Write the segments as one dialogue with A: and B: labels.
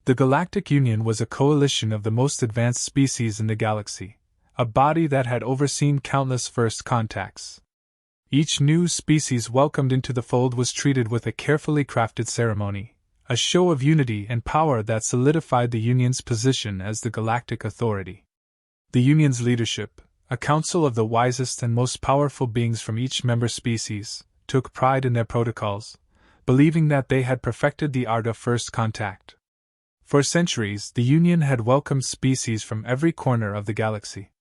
A: The Galactic Union was a coalition of the most advanced species in the galaxy, a body that had overseen countless first contacts. Each new species welcomed into the fold was treated with a carefully crafted ceremony, a show of unity and power that solidified the Union's position as the galactic authority. The Union's leadership, a council of the wisest and most powerful beings from each member species, took pride in their protocols, believing that they had perfected the art of first contact. For centuries, the Union had welcomed species from every corner of the galaxy.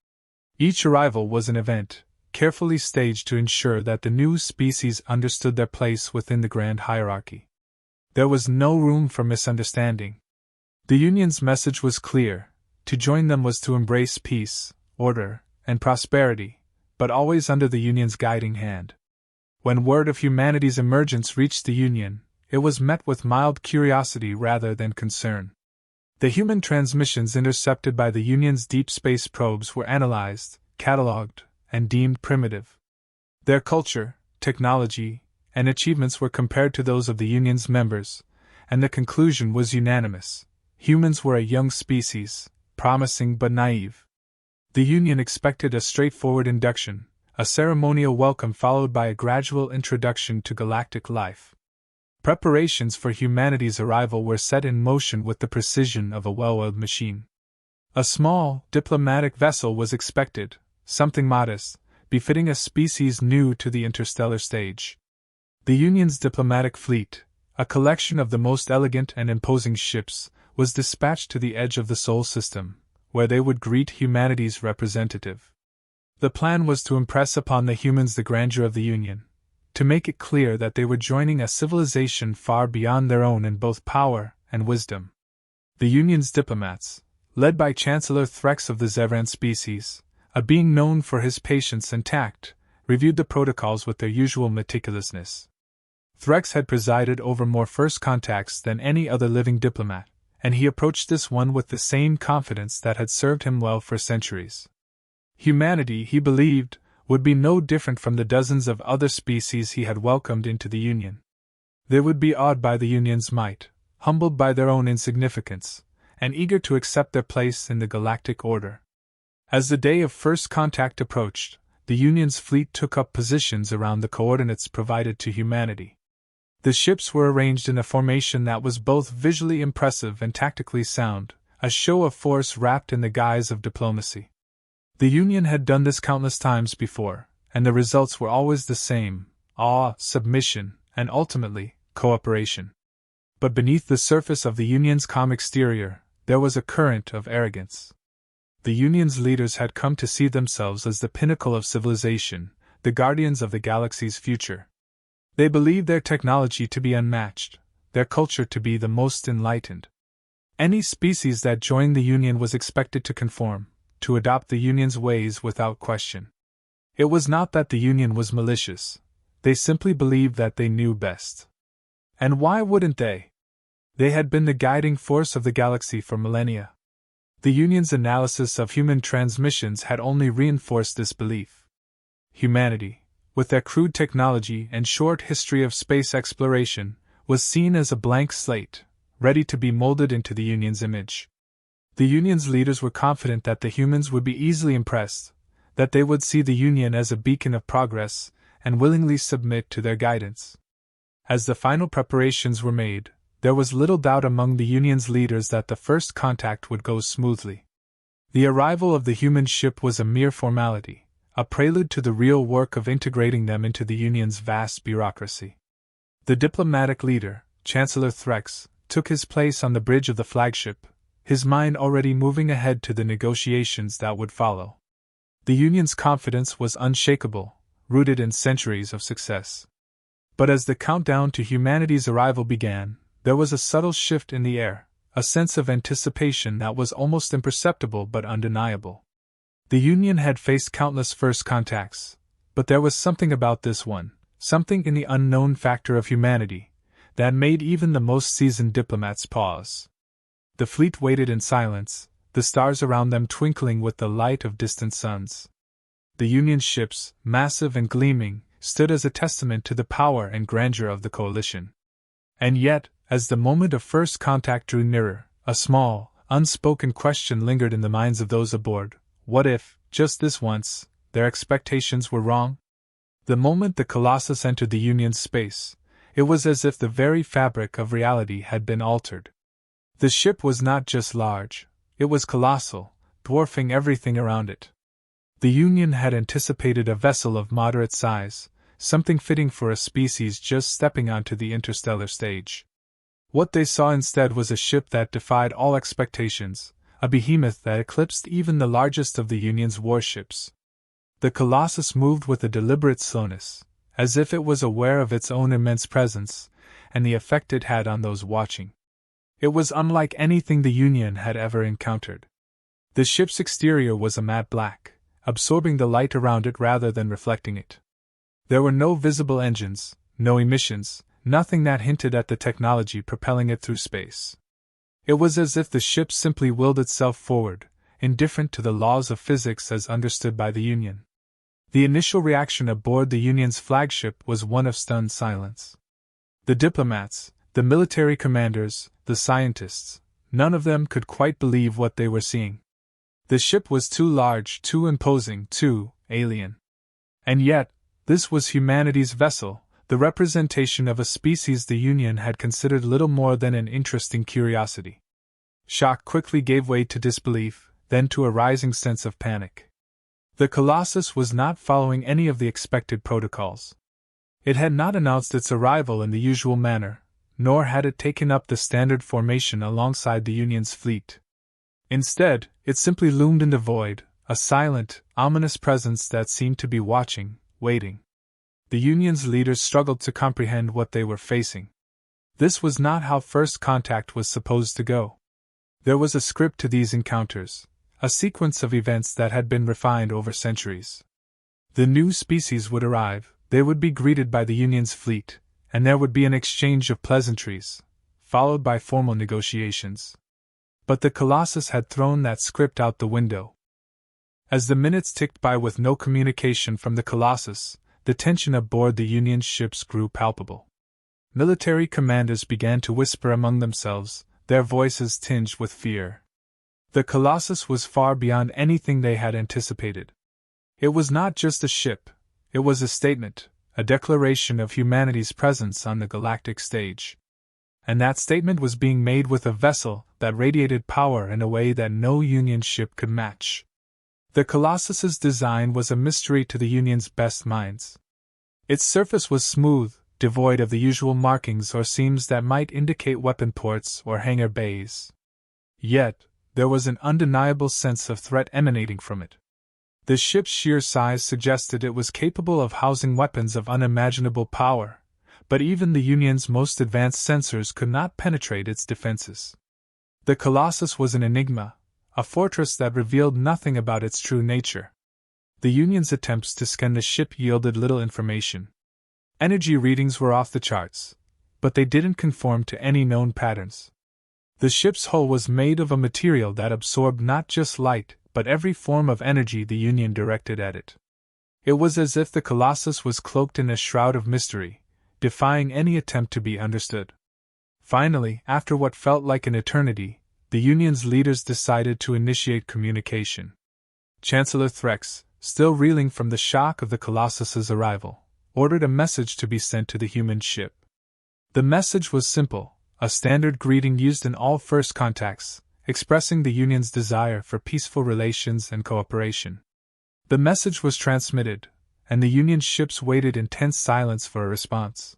A: Each arrival was an event, carefully staged to ensure that the new species understood their place within the grand hierarchy. There was no room for misunderstanding. The Union's message was clear: to join them was to embrace peace, order, and prosperity, but always under the Union's guiding hand. When word of humanity's emergence reached the Union, it was met with mild curiosity rather than concern. The human transmissions intercepted by the Union's deep space probes were analyzed, catalogued, and deemed primitive. Their culture, technology, and achievements were compared to those of the Union's members, and the conclusion was unanimous: humans were a young species, promising but naive. The Union expected a straightforward induction, a ceremonial welcome followed by a gradual introduction to galactic life. Preparations for humanity's arrival were set in motion with the precision of a well-oiled machine. A small, diplomatic vessel was expected, something modest, befitting a species new to the interstellar stage. The Union's diplomatic fleet, a collection of the most elegant and imposing ships, was dispatched to the edge of the Sol system, where they would greet humanity's representative. The plan was to impress upon the humans the grandeur of the Union, to make it clear that they were joining a civilization far beyond their own in both power and wisdom. The Union's diplomats, led by Chancellor Threx of the Zevran species, a being known for his patience and tact, reviewed the protocols with their usual meticulousness. Threx had presided over more first contacts than any other living diplomat, and he approached this one with the same confidence that had served him well for centuries. Humanity, he believed, would be no different from the dozens of other species he had welcomed into the Union. They would be awed by the Union's might, humbled by their own insignificance, and eager to accept their place in the galactic order. As the day of first contact approached, the Union's fleet took up positions around the coordinates provided to humanity. The ships were arranged in a formation that was both visually impressive and tactically sound, a show of force wrapped in the guise of diplomacy. The Union had done this countless times before, and the results were always the same: awe, submission, and ultimately, cooperation. But beneath the surface of the Union's calm exterior, there was a current of arrogance. The Union's leaders had come to see themselves as the pinnacle of civilization, the guardians of the galaxy's future. They believed their technology to be unmatched, their culture to be the most enlightened. Any species that joined the Union was expected to conform, to adopt the Union's ways without question. It was not that the Union was malicious, they simply believed that they knew best. And why wouldn't they? They had been the guiding force of the galaxy for millennia. The Union's analysis of human transmissions had only reinforced this belief. Humanity, with their crude technology and short history of space exploration, was seen as a blank slate, ready to be molded into the Union's image. The Union's leaders were confident that the humans would be easily impressed, that they would see the Union as a beacon of progress, and willingly submit to their guidance. As the final preparations were made, there was little doubt among the Union's leaders that the first contact would go smoothly. The arrival of the human ship was a mere formality, a prelude to the real work of integrating them into the Union's vast bureaucracy. The diplomatic leader, Chancellor Threx, took his place on the bridge of the flagship, his mind already moving ahead to the negotiations that would follow. The Union's confidence was unshakable, rooted in centuries of success. But as the countdown to humanity's arrival began, there was a subtle shift in the air, a sense of anticipation that was almost imperceptible but undeniable. The Union had faced countless first contacts, but there was something about this one, something in the unknown factor of humanity, that made even the most seasoned diplomats pause. The fleet waited in silence, the stars around them twinkling with the light of distant suns. The Union ships, massive and gleaming, stood as a testament to the power and grandeur of the coalition. And yet, as the moment of first contact drew nearer, a small, unspoken question lingered in the minds of those aboard. What if, just this once, their expectations were wrong? The moment the Colossus entered the Union's space, it was as if the very fabric of reality had been altered. The ship was not just large, it was colossal, dwarfing everything around it. The Union had anticipated a vessel of moderate size, something fitting for a species just stepping onto the interstellar stage. What they saw instead was a ship that defied all expectations, a behemoth that eclipsed even the largest of the Union's warships. The Colossus moved with a deliberate slowness, as if it was aware of its own immense presence, and the effect it had on those watching. It was unlike anything the Union had ever encountered. The ship's exterior was a matte black, absorbing the light around it rather than reflecting it. There were no visible engines, no emissions, nothing that hinted at the technology propelling it through space. It was as if the ship simply willed itself forward, indifferent to the laws of physics as understood by the Union. The initial reaction aboard the Union's flagship was one of stunned silence. The diplomats, the military commanders, the scientists, none of them could quite believe what they were seeing. The ship was too large, too imposing, too alien. And yet, this was humanity's vessel, the representation of a species the Union had considered little more than an interesting curiosity. Shock quickly gave way to disbelief, then to a rising sense of panic. The Colossus was not following any of the expected protocols. It had not announced its arrival in the usual manner, nor had it taken up the standard formation alongside the Union's fleet. Instead, it simply loomed in the void, a silent, ominous presence that seemed to be watching, waiting. The Union's leaders struggled to comprehend what they were facing. This was not how first contact was supposed to go. There was a script to these encounters, a sequence of events that had been refined over centuries. The new species would arrive, they would be greeted by the Union's fleet, and there would be an exchange of pleasantries, followed by formal negotiations. But the Colossus had thrown that script out the window. As the minutes ticked by with no communication from the Colossus, the tension aboard the Union's ships grew palpable. Military commanders began to whisper among themselves, their voices tinged with fear. The Colossus was far beyond anything they had anticipated. It was not just a ship, it was a statement, a declaration of humanity's presence on the galactic stage. And that statement was being made with a vessel that radiated power in a way that no Union ship could match. The Colossus's design was a mystery to the Union's best minds. Its surface was smooth, devoid of the usual markings or seams that might indicate weapon ports or hangar bays. Yet, there was an undeniable sense of threat emanating from it. The ship's sheer size suggested it was capable of housing weapons of unimaginable power, but even the Union's most advanced sensors could not penetrate its defenses. The Colossus was an enigma, a fortress that revealed nothing about its true nature. The Union's attempts to scan the ship yielded little information. Energy readings were off the charts, but they didn't conform to any known patterns. The ship's hull was made of a material that absorbed not just light, but every form of energy the Union directed at it. It was as if the Colossus was cloaked in a shroud of mystery, defying any attempt to be understood. Finally, after what felt like an eternity, the Union's leaders decided to initiate communication. Chancellor Threx, still reeling from the shock of the Colossus's arrival, ordered a message to be sent to the human ship. The message was simple, a standard greeting used in all first contacts, expressing the Union's desire for peaceful relations and cooperation. The message was transmitted, and the Union ships waited in tense silence for a response.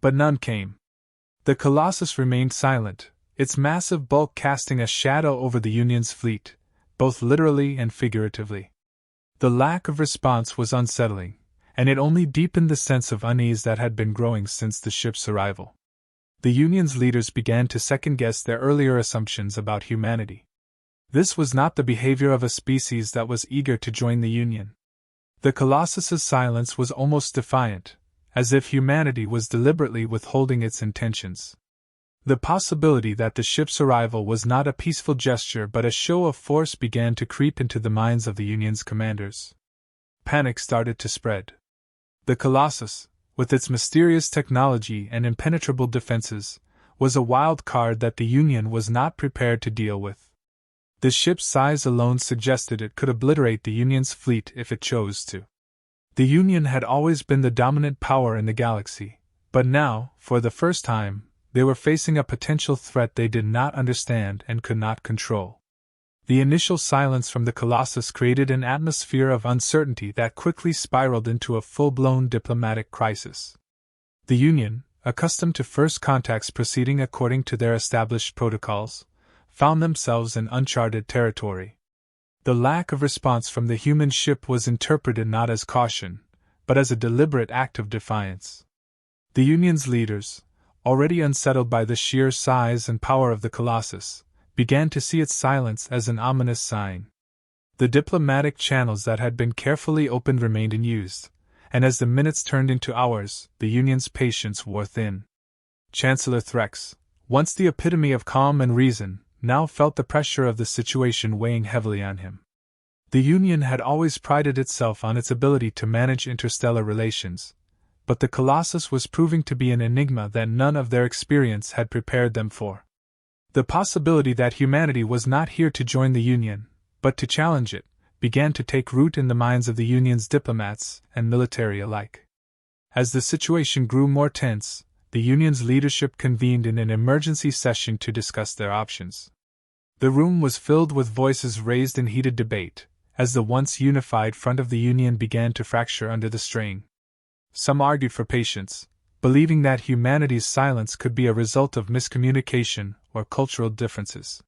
A: But none came. The Colossus remained silent, its massive bulk casting a shadow over the Union's fleet, both literally and figuratively. The lack of response was unsettling, and it only deepened the sense of unease that had been growing since the ship's arrival. The Union's leaders began to second-guess their earlier assumptions about humanity. This was not the behavior of a species that was eager to join the Union. The Colossus's silence was almost defiant, as if humanity was deliberately withholding its intentions. The possibility that the ship's arrival was not a peaceful gesture but a show of force began to creep into the minds of the Union's commanders. Panic started to spread. The Colossus, with its mysterious technology and impenetrable defenses, was a wild card that the Union was not prepared to deal with. The ship's size alone suggested it could obliterate the Union's fleet if it chose to. The Union had always been the dominant power in the galaxy, but now, for the first time, they were facing a potential threat they did not understand and could not control. The initial silence from the Colossus created an atmosphere of uncertainty that quickly spiraled into a full-blown diplomatic crisis. The Union, accustomed to first contacts proceeding according to their established protocols, found themselves in uncharted territory. The lack of response from the human ship was interpreted not as caution, but as a deliberate act of defiance. The Union's leaders, already unsettled by the sheer size and power of the Colossus, began to see its silence as an ominous sign. The diplomatic channels that had been carefully opened remained unused, and as the minutes turned into hours, the Union's patience wore thin. Chancellor Threx, once the epitome of calm and reason, now felt the pressure of the situation weighing heavily on him. The Union had always prided itself on its ability to manage interstellar relations, but the Colossus was proving to be an enigma that none of their experience had prepared them for. The possibility that humanity was not here to join the Union, but to challenge it, began to take root in the minds of the Union's diplomats and military alike. As the situation grew more tense, the Union's leadership convened in an emergency session to discuss their options. The room was filled with voices raised in heated debate, as the once unified front of the Union began to fracture under the strain. Some argued for patience, believing that humanity's silence could be a result of miscommunication or cultural differences.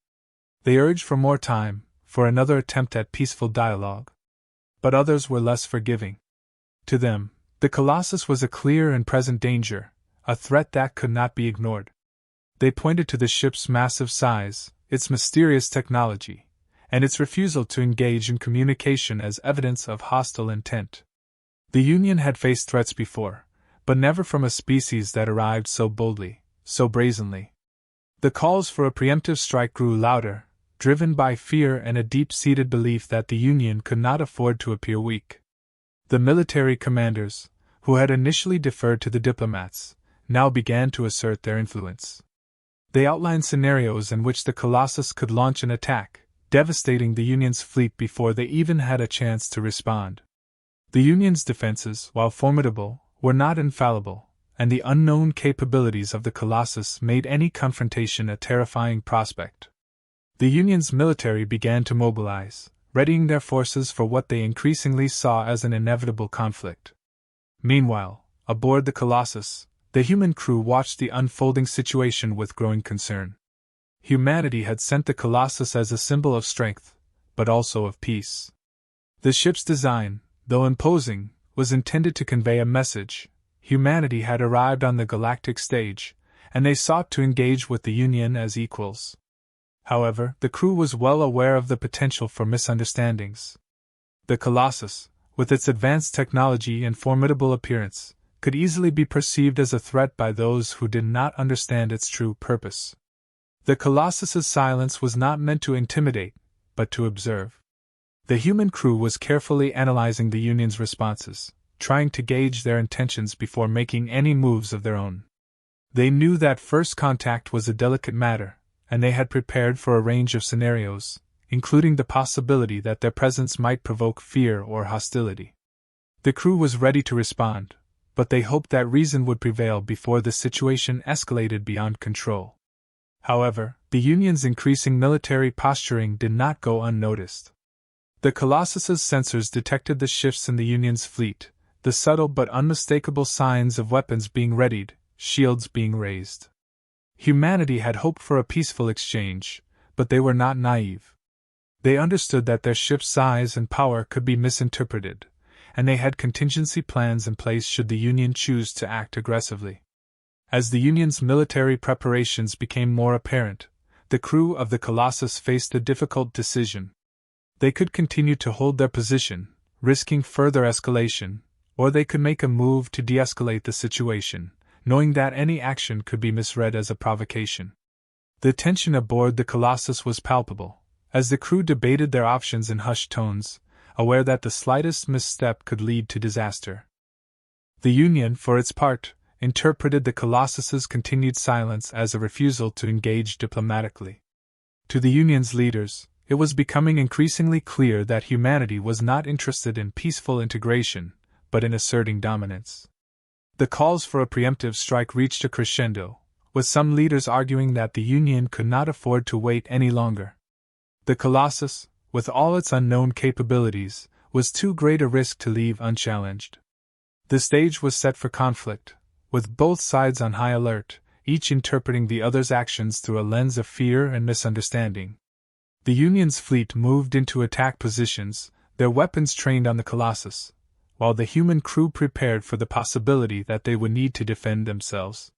A: They urged for more time, for another attempt at peaceful dialogue. But others were less forgiving. To them, the Colossus was a clear and present danger, a threat that could not be ignored. They pointed to the ship's massive size, its mysterious technology, and its refusal to engage in communication as evidence of hostile intent. The Union had faced threats before, but never from a species that arrived so boldly, so brazenly. The calls for a preemptive strike grew louder, driven by fear and a deep-seated belief that the Union could not afford to appear weak. The military commanders, who had initially deferred to the diplomats, now began to assert their influence. They outlined scenarios in which the Colossus could launch an attack, devastating the Union's fleet before they even had a chance to respond. The Union's defenses, while formidable, were not infallible, and the unknown capabilities of the Colossus made any confrontation a terrifying prospect. The Union's military began to mobilize, readying their forces for what they increasingly saw as an inevitable conflict. Meanwhile, aboard the Colossus, the human crew watched the unfolding situation with growing concern. Humanity had sent the Colossus as a symbol of strength, but also of peace. The ship's design, though imposing, was intended to convey a message. Humanity had arrived on the galactic stage, and they sought to engage with the Union as equals. However, the crew was well aware of the potential for misunderstandings. The Colossus, with its advanced technology and formidable appearance, could easily be perceived as a threat by those who did not understand its true purpose. The Colossus's silence was not meant to intimidate, but to observe. The human crew was carefully analyzing the Union's responses, trying to gauge their intentions before making any moves of their own. They knew that first contact was a delicate matter, and they had prepared for a range of scenarios, including the possibility that their presence might provoke fear or hostility. The crew was ready to respond, but they hoped that reason would prevail before the situation escalated beyond control. However, the Union's increasing military posturing did not go unnoticed. The Colossus's sensors detected the shifts in the Union's fleet, the subtle but unmistakable signs of weapons being readied, shields being raised. Humanity had hoped for a peaceful exchange, but they were not naive. They understood that their ship's size and power could be misinterpreted, and they had contingency plans in place should the Union choose to act aggressively. As the Union's military preparations became more apparent, the crew of the Colossus faced a difficult decision. They could continue to hold their position, risking further escalation, or they could make a move to de-escalate the situation, knowing that any action could be misread as a provocation. The tension aboard the Colossus was palpable, as the crew debated their options in hushed tones, aware that the slightest misstep could lead to disaster. The Union, for its part, interpreted the Colossus's continued silence as a refusal to engage diplomatically. To the Union's leaders, it was becoming increasingly clear that humanity was not interested in peaceful integration, but in asserting dominance. The calls for a preemptive strike reached a crescendo, with some leaders arguing that the Union could not afford to wait any longer. The Colossus, with all its unknown capabilities, was too great a risk to leave unchallenged. The stage was set for conflict, with both sides on high alert, each interpreting the other's actions through a lens of fear and misunderstanding. The Union's fleet moved into attack positions, their weapons trained on the Colossus, while the human crew prepared for the possibility that they would need to defend themselves.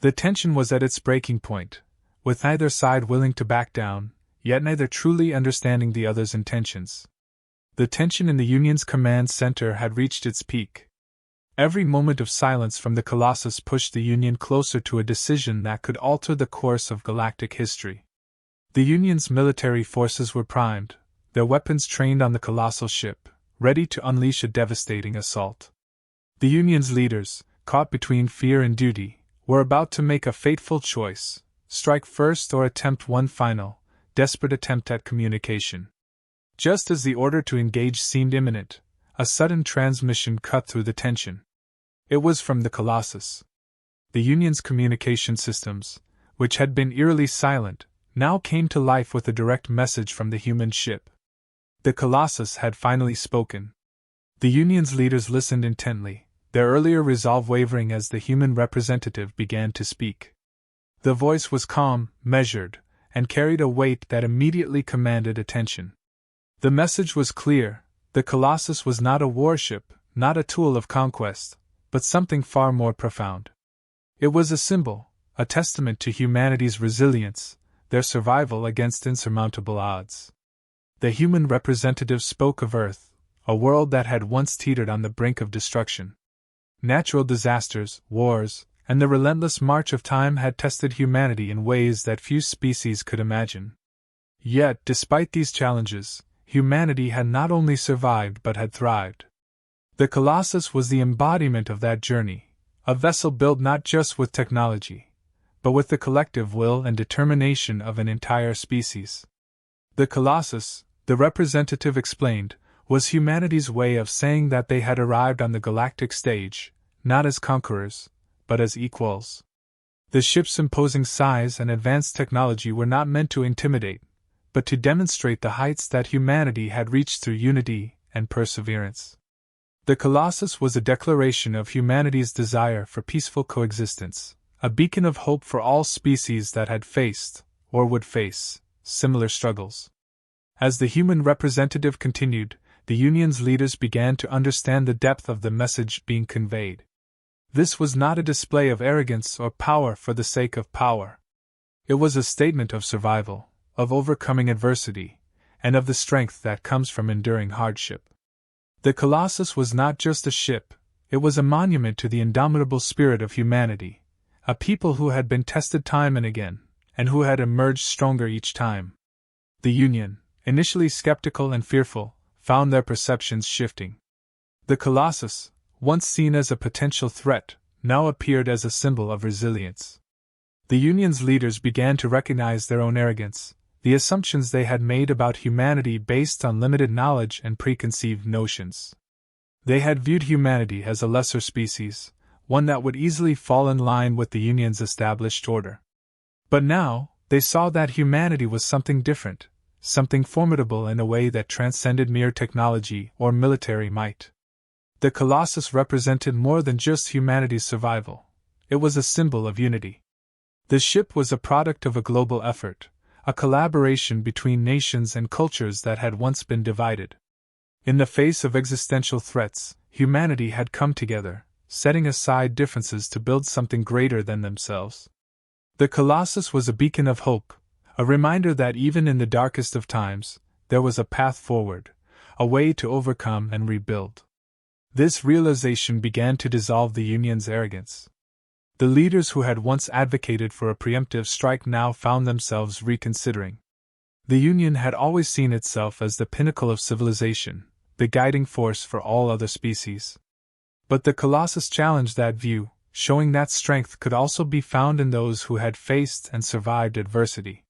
A: The tension was at its breaking point, with neither side willing to back down, yet neither truly understanding the other's intentions. The tension in the Union's command center had reached its peak. Every moment of silence from the Colossus pushed the Union closer to a decision that could alter the course of galactic history. The Union's military forces were primed, their weapons trained on the colossal ship, ready to unleash a devastating assault. The Union's leaders, caught between fear and duty, were about to make a fateful choice: strike first or attempt one final, desperate attempt at communication. Just as the order to engage seemed imminent, a sudden transmission cut through the tension. It was from the Colossus. The Union's communication systems, which had been eerily silent, now came to life with a direct message from the human ship. The Colossus had finally spoken. The Union's leaders listened intently, their earlier resolve wavering as the human representative began to speak. The voice was calm, measured, and carried a weight that immediately commanded attention. The message was clear: the Colossus was not a warship, not a tool of conquest, but something far more profound. It was a symbol, a testament to humanity's resilience, their survival against insurmountable odds. The human representative spoke of Earth, a world that had once teetered on the brink of destruction. Natural disasters, wars, and the relentless march of time had tested humanity in ways that few species could imagine. Yet, despite these challenges, humanity had not only survived but had thrived. The Colossus was the embodiment of that journey, a vessel built not just with technology, but with the collective will and determination of an entire species. The Colossus, the representative explained, was humanity's way of saying that they had arrived on the galactic stage, not as conquerors, but as equals. The ship's imposing size and advanced technology were not meant to intimidate, but to demonstrate the heights that humanity had reached through unity and perseverance. The Colossus was a declaration of humanity's desire for peaceful coexistence, a beacon of hope for all species that had faced, or would face, similar struggles. As the human representative continued, the Union's leaders began to understand the depth of the message being conveyed. This was not a display of arrogance or power for the sake of power. It was a statement of survival, of overcoming adversity, and of the strength that comes from enduring hardship. The Colossus was not just a ship, it was a monument to the indomitable spirit of humanity, a people who had been tested time and again, and who had emerged stronger each time. The Union, initially skeptical and fearful, found their perceptions shifting. The Colossus, once seen as a potential threat, now appeared as a symbol of resilience. The Union's leaders began to recognize their own arrogance, the assumptions they had made about humanity based on limited knowledge and preconceived notions. They had viewed humanity as a lesser species, one that would easily fall in line with the Union's established order. But now, they saw that humanity was something different, something formidable in a way that transcended mere technology or military might. The Colossus represented more than just humanity's survival. It was a symbol of unity. The ship was a product of a global effort, a collaboration between nations and cultures that had once been divided. In the face of existential threats, humanity had come together, setting aside differences to build something greater than themselves. The Colossus was a beacon of hope, a reminder that even in the darkest of times, there was a path forward, a way to overcome and rebuild. This realization began to dissolve the Union's arrogance. The leaders who had once advocated for a preemptive strike now found themselves reconsidering. The Union had always seen itself as the pinnacle of civilization, the guiding force for all other species. But the Colossus challenged that view, showing that strength could also be found in those who had faced and survived adversity.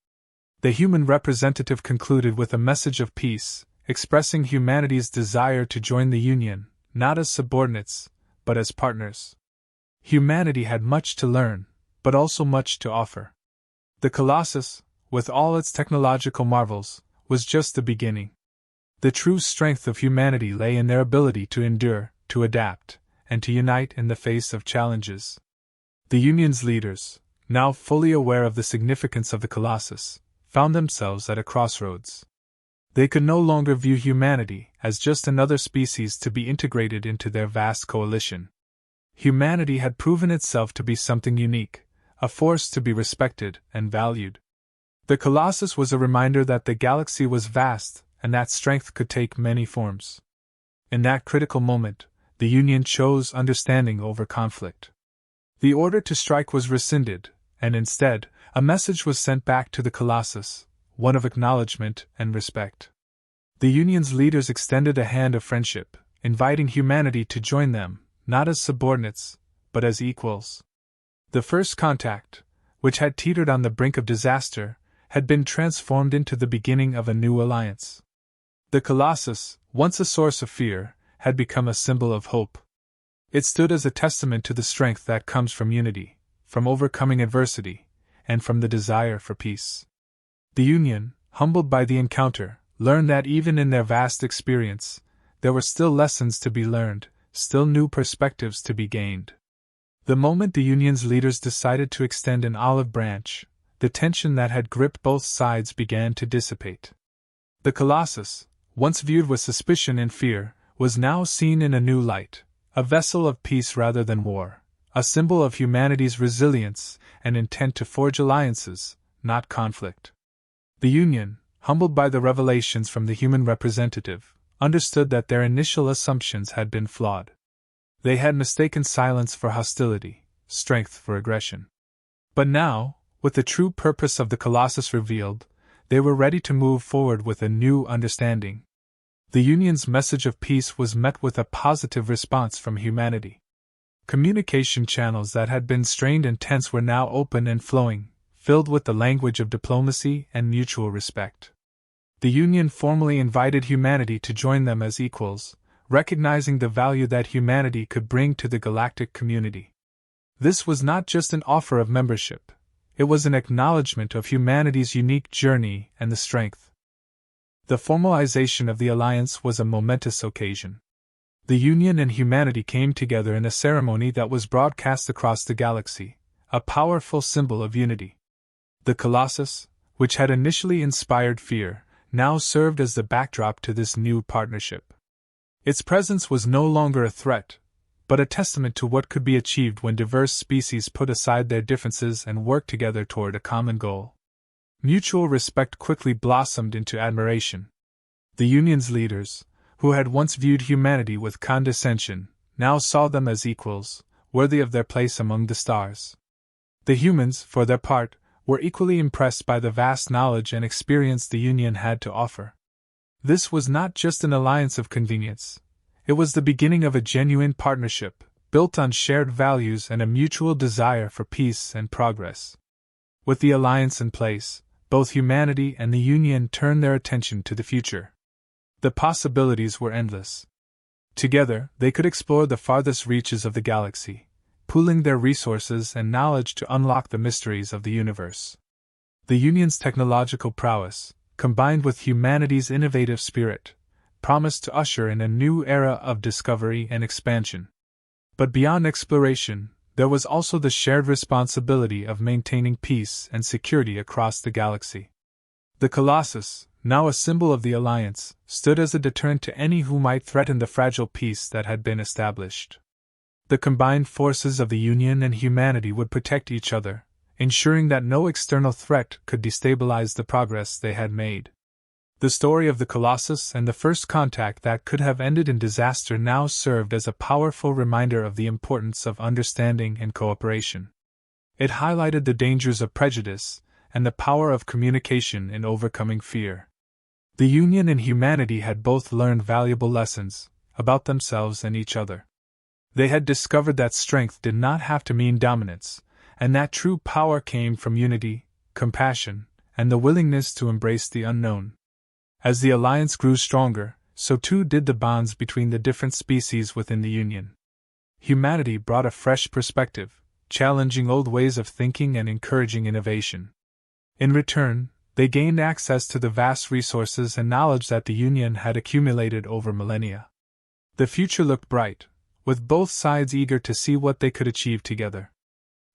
A: The human representative concluded with a message of peace, expressing humanity's desire to join the Union, not as subordinates, but as partners. Humanity had much to learn, but also much to offer. The Colossus, with all its technological marvels, was just the beginning. The true strength of humanity lay in their ability to endure, to adapt, and to unite in the face of challenges. The Union's leaders, now fully aware of the significance of the Colossus, found themselves at a crossroads. They could no longer view humanity as just another species to be integrated into their vast coalition. Humanity had proven itself to be something unique, a force to be respected and valued. The Colossus was a reminder that the galaxy was vast and that strength could take many forms. In that critical moment, the Union chose understanding over conflict. The order to strike was rescinded, and instead, a message was sent back to the Colossus, one of acknowledgement and respect. The Union's leaders extended a hand of friendship, inviting humanity to join them, not as subordinates, but as equals. The first contact, which had teetered on the brink of disaster, had been transformed into the beginning of a new alliance. The Colossus, once a source of fear, had become a symbol of hope. It stood as a testament to the strength that comes from unity, from overcoming adversity, and from the desire for peace. The Union, humbled by the encounter, learned that even in their vast experience, there were still lessons to be learned, still new perspectives to be gained. The moment the Union's leaders decided to extend an olive branch, the tension that had gripped both sides began to dissipate. The Colossus, once viewed with suspicion and fear, was now seen in a new light, a vessel of peace rather than war, a symbol of humanity's resilience and intent to forge alliances, not conflict. The Union, humbled by the revelations from the human representative, understood that their initial assumptions had been flawed. They had mistaken silence for hostility, strength for aggression. But now, with the true purpose of the Colossus revealed, they were ready to move forward with a new understanding. The Union's message of peace was met with a positive response from humanity. Communication channels that had been strained and tense were now open and flowing, filled with the language of diplomacy and mutual respect. The Union formally invited humanity to join them as equals, recognizing the value that humanity could bring to the galactic community. This was not just an offer of membership, it was an acknowledgement of humanity's unique journey and the strength. The formalization of the alliance was a momentous occasion. The Union and humanity came together in a ceremony that was broadcast across the galaxy, a powerful symbol of unity. The Colossus, which had initially inspired fear, now served as the backdrop to this new partnership. Its presence was no longer a threat, but a testament to what could be achieved when diverse species put aside their differences and worked together toward a common goal. Mutual respect quickly blossomed into admiration. The Union's leaders, who had once viewed humanity with condescension, now saw them as equals, worthy of their place among the stars. The humans, for their part, were equally impressed by the vast knowledge and experience the Union had to offer. This was not just an alliance of convenience. It was the beginning of a genuine partnership, built on shared values and a mutual desire for peace and progress. With the alliance in place, both humanity and the Union turned their attention to the future. The possibilities were endless. Together, they could explore the farthest reaches of the galaxy, pooling their resources and knowledge to unlock the mysteries of the universe. The Union's technological prowess, combined with humanity's innovative spirit, promised to usher in a new era of discovery and expansion. But beyond exploration, there was also the shared responsibility of maintaining peace and security across the galaxy. The Colossus, now a symbol of the Alliance, stood as a deterrent to any who might threaten the fragile peace that had been established. The combined forces of the Union and humanity would protect each other, ensuring that no external threat could destabilize the progress they had made. The story of the Colossus and the first contact that could have ended in disaster now served as a powerful reminder of the importance of understanding and cooperation. It highlighted the dangers of prejudice and the power of communication in overcoming fear. The Union and humanity had both learned valuable lessons about themselves and each other. They had discovered that strength did not have to mean dominance, and that true power came from unity, compassion, and the willingness to embrace the unknown. As the alliance grew stronger, so too did the bonds between the different species within the Union. Humanity brought a fresh perspective, challenging old ways of thinking and encouraging innovation. In return, they gained access to the vast resources and knowledge that the Union had accumulated over millennia. The future looked bright, with both sides eager to see what they could achieve together.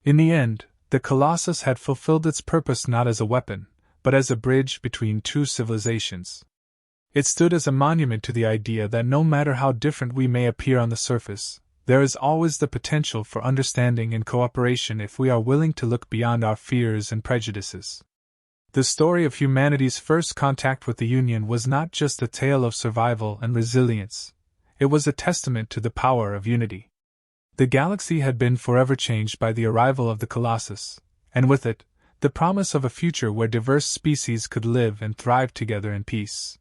A: In the end, the Colossus had fulfilled its purpose not as a weapon, but as a bridge between two civilizations. It stood as a monument to the idea that no matter how different we may appear on the surface, there is always the potential for understanding and cooperation if we are willing to look beyond our fears and prejudices. The story of humanity's first contact with the Union was not just a tale of survival and resilience, it was a testament to the power of unity. The galaxy had been forever changed by the arrival of the Colossus, and with it, the promise of a future where diverse species could live and thrive together in peace.